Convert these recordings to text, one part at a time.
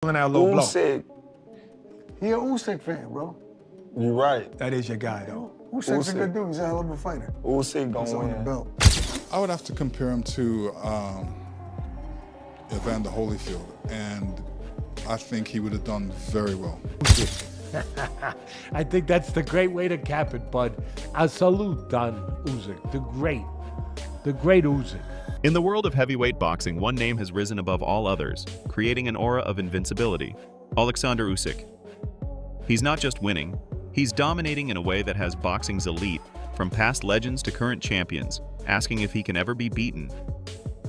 Out low blow. Usyk. He an Usyk fan, bro. You right. That is your guy, though. Usyk's a good dude. He's a hell of a fighter. Usyk He's gonna on the win. belt. I would have to compare him to Evander Holyfield, and I think he would have done very well. I think that's the great way to cap it, bud. A salute on Usyk, the great Usyk. In the world of heavyweight boxing, one name has risen above all others, creating an aura of invincibility: Oleksandr Usyk. He's not just winning, he's dominating in a way that has boxing's elite, from past legends to current champions, asking if he can ever be beaten.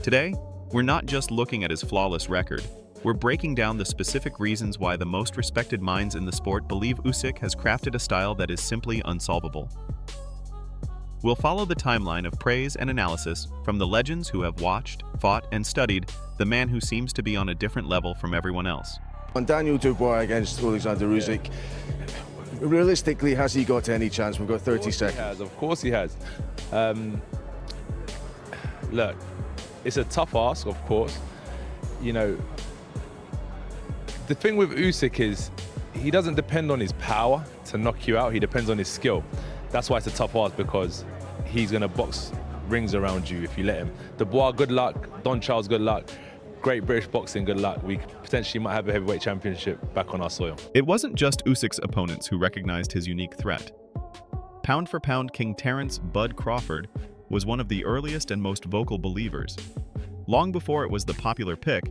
Today, we're not just looking at his flawless record, we're breaking down the specific reasons why the most respected minds in the sport believe Usyk has crafted a style that is simply unsolvable. We'll follow the timeline of praise and analysis from the legends who have watched, fought, and studied the man who seems to be on a different level from everyone else. On Daniel Dubois against Oleksandr Usyk, realistically, has he got any chance? We've got 30 seconds. Of course he has. Look, it's a tough ask, of course. You know, the thing with Usyk is he doesn't depend on his power to knock you out. He depends on his skill. That's why it's a tough ask, because he's going to box rings around you if you let him. Dubois, good luck. Don Charles, good luck. Great British boxing, good luck. We potentially might have a heavyweight championship back on our soil. It wasn't just Usyk's opponents who recognized his unique threat. Pound-for-pound King Terence "Bud" Crawford was one of the earliest and most vocal believers. Long before it was the popular pick,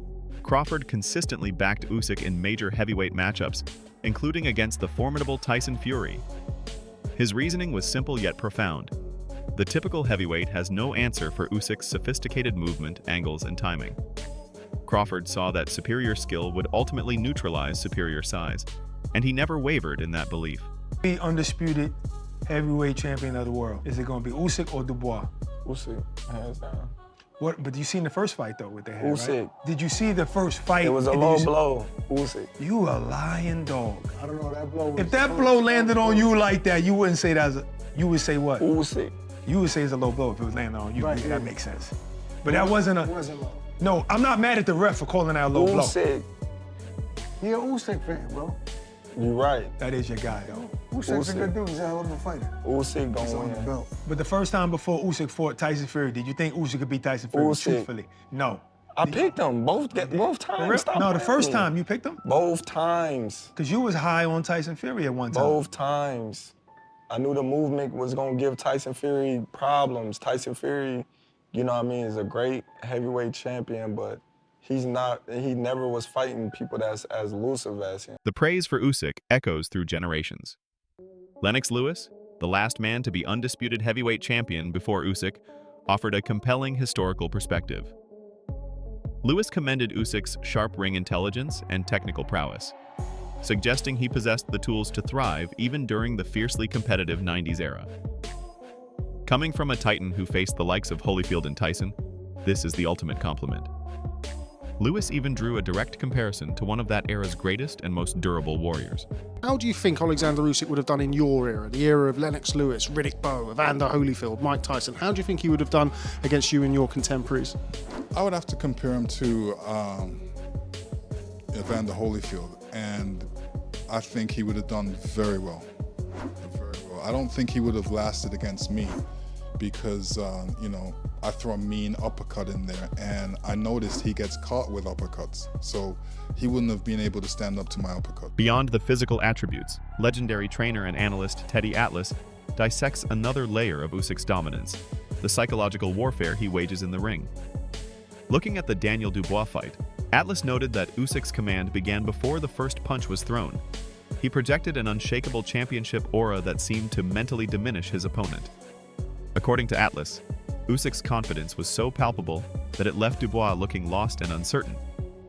Crawford consistently backed Usyk in major heavyweight matchups, including against the formidable Tyson Fury. His reasoning was simple yet profound. The typical heavyweight has no answer for Usyk's sophisticated movement, angles, and timing. Crawford saw that superior skill would ultimately neutralize superior size, and he never wavered in that belief. The undisputed heavyweight champion of the world. Is it going to be Usyk or Dubois? Usyk, hands down. What? But you seen the first fight though with the head, Usyk. right? Did you see the first fight? It was a low blow. Usyk. You a lying dog. I don't know, that blow was If that blow landed on you like that, you wouldn't say that. You would say what? Usyk. You would say it's a low blow if it was landing on you. Right, That yeah. makes sense. But that wasn't a. It wasn't low. No, I'm not mad at the ref for calling that a low blow. Usyk. He an Usyk fan, bro. You right. That is your guy, though. Usyk's a Usyk. good dude. He's a hell of a fighter. Usyk He's gonna on the win. belt. But the first time before Usyk fought Tyson Fury, did you think Usyk could beat Tyson Fury? Usyk. Truthfully, no. I picked him both For times. real? Stop No, the playing first with me. time you picked him? Both times. Because you was high on Tyson Fury at one time. Both times. I knew the movement was gonna give Tyson Fury problems. Tyson Fury, you know what I mean, is a great heavyweight champion, but he never was fighting people that's as elusive as him. The praise for Usyk echoes through generations. Lennox Lewis, the last man to be undisputed heavyweight champion before Usyk, offered a compelling historical perspective. Lewis commended Usyk's sharp ring intelligence and technical prowess, suggesting he possessed the tools to thrive even during the fiercely competitive 90s era. Coming from a titan who faced the likes of Holyfield and Tyson, this is the ultimate compliment. Lewis even drew a direct comparison to one of that era's greatest and most durable warriors. How do you think Oleksandr Usyk would have done in your era, the era of Lennox Lewis, Riddick Bowe, Evander Holyfield, Mike Tyson? How do you think he would have done against you and your contemporaries? I would have to compare him to Evander Holyfield, and I think he would have done very well. Very well. I don't think he would have lasted against me because, you know, I throw a mean uppercut in there, and I noticed he gets caught with uppercuts, so he wouldn't have been able to stand up to my uppercut. Beyond the physical attributes, legendary trainer and analyst Teddy Atlas dissects another layer of Usyk's dominance, the psychological warfare he wages in the ring. Looking at the Daniel Dubois fight, Atlas noted that Usyk's command began before the first punch was thrown. He projected an unshakable championship aura that seemed to mentally diminish his opponent. According to Atlas, Usyk's confidence was so palpable that it left Dubois looking lost and uncertain,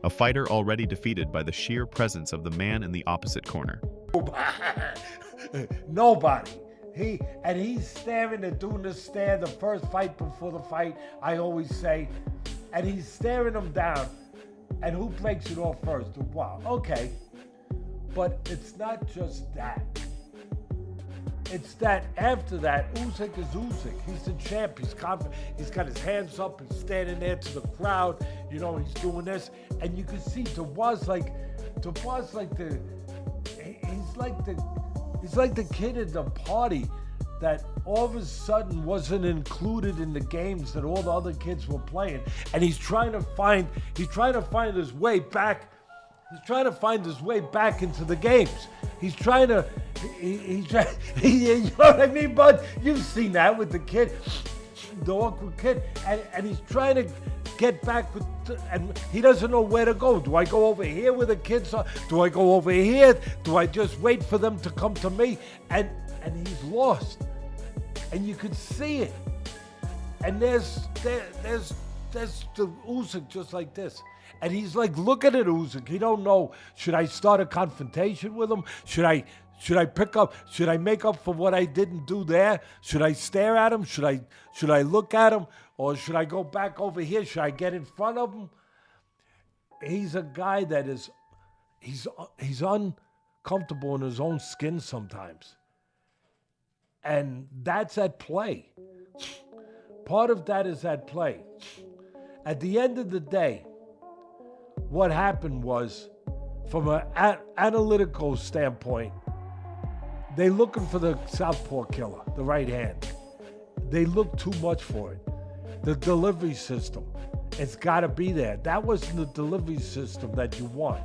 a fighter already defeated by the sheer presence of the man in the opposite corner. Nobody. He's staring and doing this stare the first fight before the fight, I always say, and he's staring him down. And who breaks it off first? Wow, okay. But it's not just that. It's that after that, Usyk is Usyk. He's the champ. He's confident. He's got his hands up. He's standing there to the crowd. You know, he's doing this. And you can see Dubois like, Dubois is like he's like the kid at the party that all of a sudden wasn't included in the games that all the other kids were playing, and he's trying to find his way back. He's trying to find his way back into the games. He's trying to, you know what I mean, bud? You've seen that with the kid, the awkward kid, and he's trying to get back with, and he doesn't know where to go. Do I go over here where the kids are? Do I go over here? Do I just wait for them to come to me? And he's lost, and you could see it. And there's the Usyk just like this. And he's like looking at Usyk. He don't know, should I start a confrontation with him? Should I make up for what I didn't do there? Should I stare at him? Should I look at him? Or should I go back over here? Should I get in front of him? He's a guy that he's uncomfortable in his own skin sometimes. And that's at play. Part of that is at play. At the end of the day, what happened was, from an analytical standpoint, they looking for the southpaw killer, the right hand. They look too much for it. The delivery system, it's got to be there. That wasn't the delivery system that you want,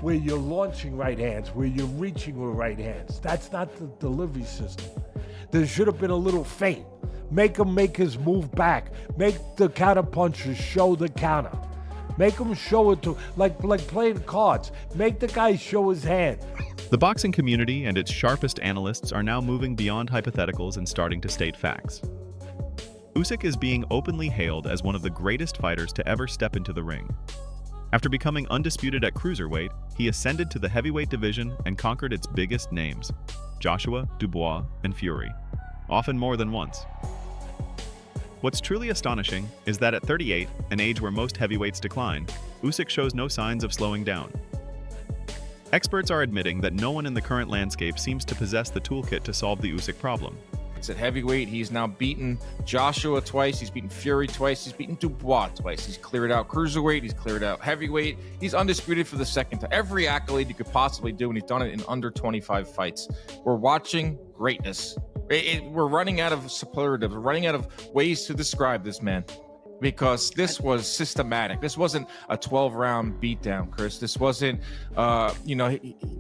where you're launching right hands, where you're reaching with right hands. That's not the delivery system. There should have been a little feint. Make him make his move back. Make the counter punchers show the counter. Make him show it to, like playing cards. Make the guy show his hand. The boxing community and its sharpest analysts are now moving beyond hypotheticals and starting to state facts. Usyk is being openly hailed as one of the greatest fighters to ever step into the ring. After becoming undisputed at cruiserweight, he ascended to the heavyweight division and conquered its biggest names: Joshua, Dubois, and Fury, often more than once. What's truly astonishing is that at 38, an age where most heavyweights decline, Usyk shows no signs of slowing down. Experts are admitting that no one in the current landscape seems to possess the toolkit to solve the Usyk problem. It's at heavyweight. He's now beaten Joshua twice. He's beaten Fury twice. He's beaten Dubois twice. He's cleared out cruiserweight. He's cleared out heavyweight. He's undisputed for the second time. Every accolade you could possibly do, and he's done it in under 25 fights. We're watching greatness. We're running out of superlatives. We're running out of ways to describe this man, because this was systematic. This wasn't a 12-round beatdown, Chris. This wasn't,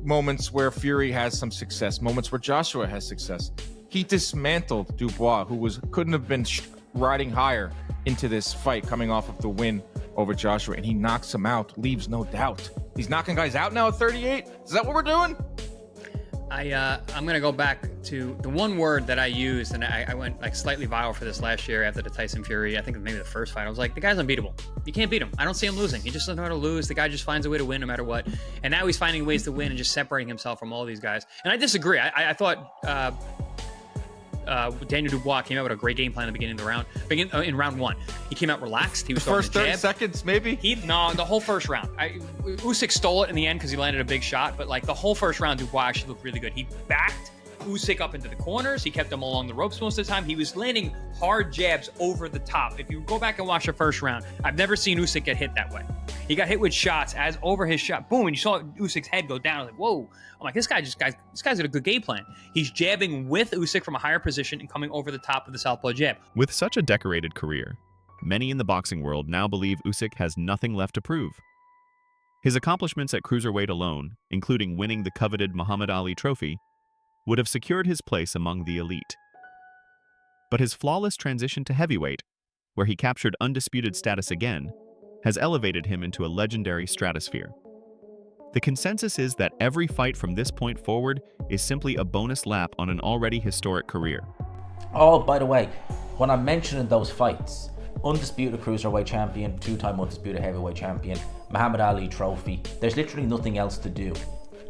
moments where Fury has some success, moments where Joshua has success. He dismantled Dubois, who couldn't have been riding higher into this fight coming off of the win over Joshua, and he knocks him out, leaves no doubt. He's knocking guys out now at 38? Is that what we're doing? I'm going to go back to the one word that I used, and I went like slightly viral for this last year after the Tyson Fury, I think maybe the first fight. I was like, the guy's unbeatable. You can't beat him. I don't see him losing. He just doesn't know how to lose. The guy just finds a way to win no matter what. And now he's finding ways to win and just separating himself from all these guys. And I disagree. I thought Daniel Dubois came out with a great game plan at the beginning of the round. In round one, he came out relaxed. He was the first 30 jab. seconds, maybe. The whole first round. Usyk stole it in the end because he landed a big shot. But like the whole first round, Dubois actually looked really good. He backed Usyk up into the corners. He kept him along the ropes most of the time. He was landing hard jabs over the top. If you go back and watch the first round, I've never seen Usyk get hit that way. He got hit with shots as over his shot. Boom, and you saw Usyk's head go down. I was like, whoa. I'm like, this guy's got a good game plan. He's jabbing with Usyk from a higher position and coming over the top of the southpaw jab. With such a decorated career, many in the boxing world now believe Usyk has nothing left to prove. His accomplishments at cruiserweight alone, including winning the coveted Muhammad Ali trophy, would have secured his place among the elite. But his flawless transition to heavyweight, where he captured undisputed status again, has elevated him into a legendary stratosphere. The consensus is that every fight from this point forward is simply a bonus lap on an already historic career. Oh, by the way, when I'm mentioning those fights, undisputed cruiserweight champion, two-time undisputed heavyweight champion, Muhammad Ali trophy, there's literally nothing else to do.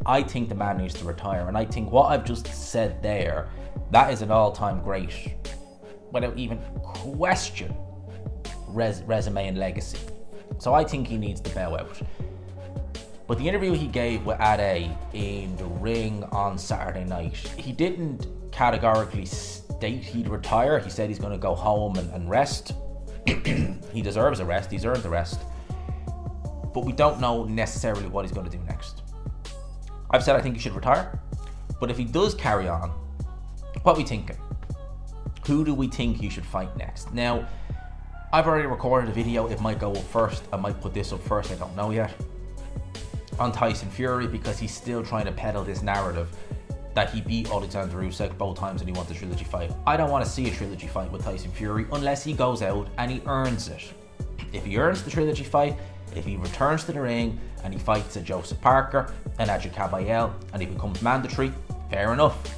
I think the man needs to retire, and I think what I've just said there, that is an all-time great, without even question, resume and legacy. So I think he needs to bow out. But the interview he gave with Ade in the ring on Saturday night, he didn't categorically state he'd retire. He said he's going to go home and rest. He deserves a rest. He's earned the rest. But we don't know necessarily what he's going to do next. I've said I think he should retire, but if he does carry on, what are we thinking? Who do we think he should fight next? Now, I've already recorded a video. It might go up first. I might put this up first. I don't know yet. On Tyson Fury, because he's still trying to peddle this narrative that he beat Oleksandr Usyk both times and he wants a trilogy fight. I don't want to see a trilogy fight with Tyson Fury unless he goes out and he earns it. If he earns the trilogy fight, if he returns to the ring and he fights a Joseph Parker and a Kabayel and he becomes mandatory, fair enough.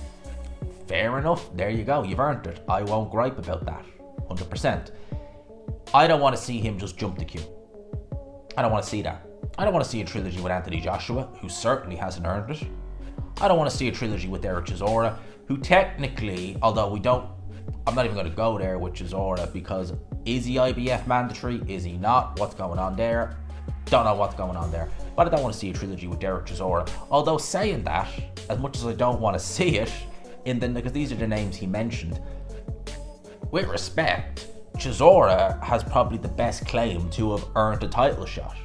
Fair enough. There you go. You've earned it. I won't gripe about that. 100%. I don't want to see him just jump the queue. I don't want to see that. I don't want to see a trilogy with Anthony Joshua, who certainly hasn't earned it. I don't want to see a trilogy with Derek Chisora, who technically, although I'm not even going to go there with Chisora, because is he IBF mandatory? Is he not? What's going on there? Don't know what's going on there. But I don't want to see a trilogy with Derek Chisora. Although saying that, as much as I don't want to see it, because these are the names he mentioned, with respect, Chisora has probably the best claim to have earned a title shot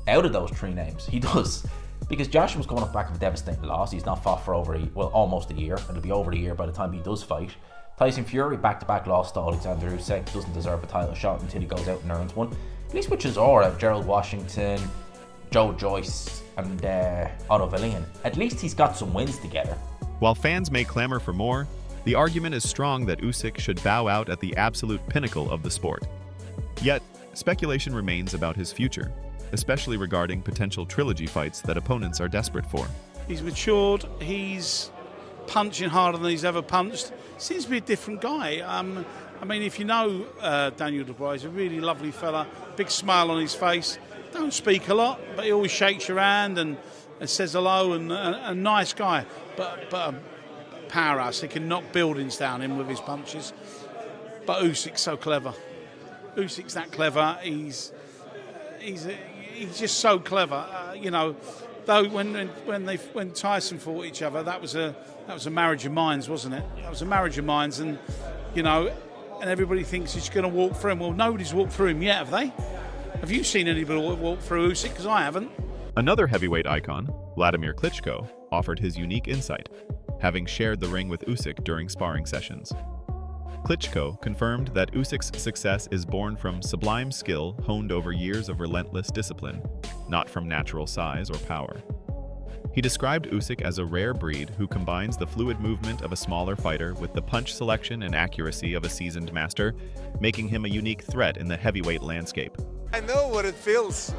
out of those three names. He does, because Joshua's going off back of a devastating loss. He's not fought for almost a year, and it'll be over a year by the time he does fight. Tyson Fury, back-to-back loss to Oleksandr Usyk, doesn't deserve a title shot until he goes out and earns one. At least with Chisora, Gerald Washington, Joe Joyce, and Otto Wallin, at least he's got some wins together. While fans may clamor for more, the argument is strong that Usyk should bow out at the absolute pinnacle of the sport. Yet, speculation remains about his future, especially regarding potential trilogy fights that opponents are desperate for. He's matured, he's punching harder than he's ever punched. Seems to be a different guy. I mean, if you know Daniel Dubois, he's a really lovely fella, big smile on his face. Don't speak a lot, but he always shakes your hand and says hello, and a nice guy. But a powerhouse. He can knock buildings down in with his punches. But Usyk's so clever. Usyk's that clever. He's just so clever. Though when Tyson fought each other, that was a marriage of minds, wasn't it? That was a marriage of minds, and and everybody thinks he's going to walk through him. Well, nobody's walked through him yet, have they? Have you seen anybody walk through Usyk? Because I haven't. Another heavyweight icon, Vladimir Klitschko, offered his unique insight, having shared the ring with Usyk during sparring sessions. Klitschko confirmed that Usyk's success is born from sublime skill honed over years of relentless discipline, not from natural size or power. He described Usyk as a rare breed who combines the fluid movement of a smaller fighter with the punch selection and accuracy of a seasoned master, making him a unique threat in the heavyweight landscape. I know what it feels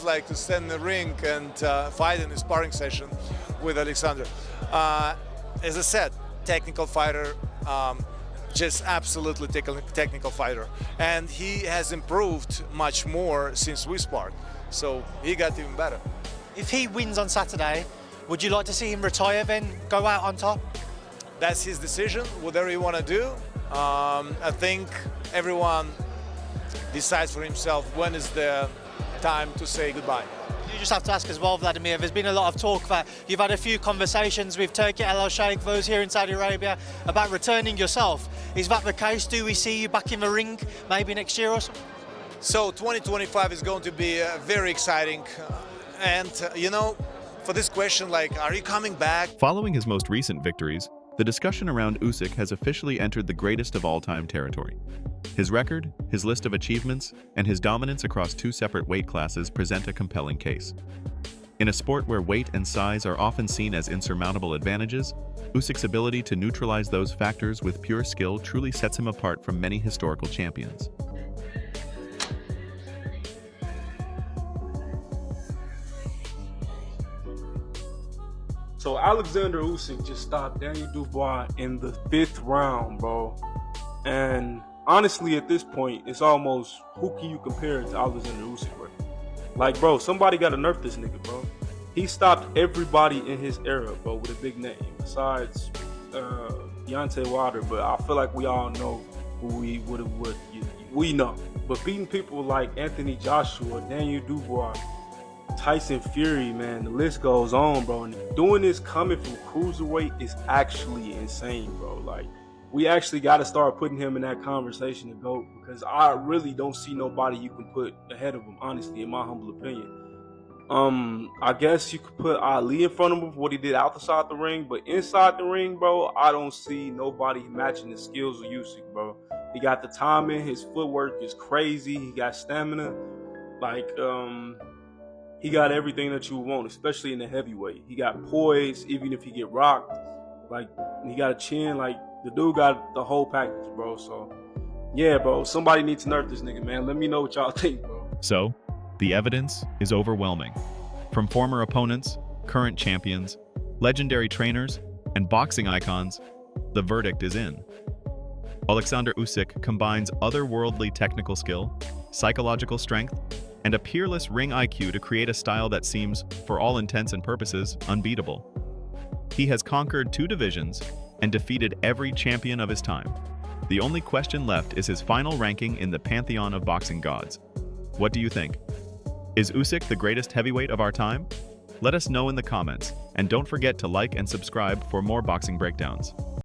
like to stand in the ring and fight in a sparring session with Oleksandr. As I said, technical fighter, just absolutely technical fighter, and he has improved much more since we sparred. So he got even better. If he wins on Saturday, would you like to see him retire then, go out on top? That's his decision, whatever he want to do. I think everyone decides for himself when is the time to say goodbye. You just have to ask as well, Vladimir, there's been a lot of talk that you've had a few conversations with Turki Al-Sheikh, those here in Saudi Arabia, about returning yourself. Is that the case? Do we see you back in the ring maybe next year or something? So 2025 is going to be very exciting. And, for this question, are you coming back? Following his most recent victories, the discussion around Usyk has officially entered the greatest of all-time territory. His record, his list of achievements, and his dominance across two separate weight classes present a compelling case. In a sport where weight and size are often seen as insurmountable advantages, Usyk's ability to neutralize those factors with pure skill truly sets him apart from many historical champions. So Oleksandr Usyk just stopped Daniel Dubois in the 5th round, bro. And honestly, at this point, it's almost, who can you compare to Oleksandr Usyk with? Like, bro, somebody got to nerf this nigga, bro. He stopped everybody in his era, bro, with a big name, besides Deontay Wilder. But I feel like we all know who we know. But beating people like Anthony Joshua, Daniel Dubois, Tyson Fury, man, the list goes on, bro. And doing this coming from cruiserweight is actually insane, bro. Like, we actually got to start putting him in that conversation to go, because I really don't see nobody you can put ahead of him, honestly, in my humble opinion. I guess you could put Ali in front of him for what he did outside the ring, but inside the ring, bro, I don't see nobody matching the skills of Usyk, bro. He got the timing, his footwork is crazy, he got stamina, like, he got everything that you want, especially in the heavyweight. He got poise, even if he get rocked, like, he got a chin, like, the dude got the whole package, bro, so, yeah, bro, somebody needs to nerf this nigga, man. Let me know what y'all think, bro. So, the evidence is overwhelming. From former opponents, current champions, legendary trainers, and boxing icons, the verdict is in. Oleksandr Usyk combines otherworldly technical skill, psychological strength, and a peerless ring IQ to create a style that seems, for all intents and purposes, unbeatable. He has conquered 2 divisions and defeated every champion of his time. The only question left is his final ranking in the pantheon of boxing gods. What do you think? Is Usyk the greatest heavyweight of our time? Let us know in the comments, and don't forget to like and subscribe for more boxing breakdowns.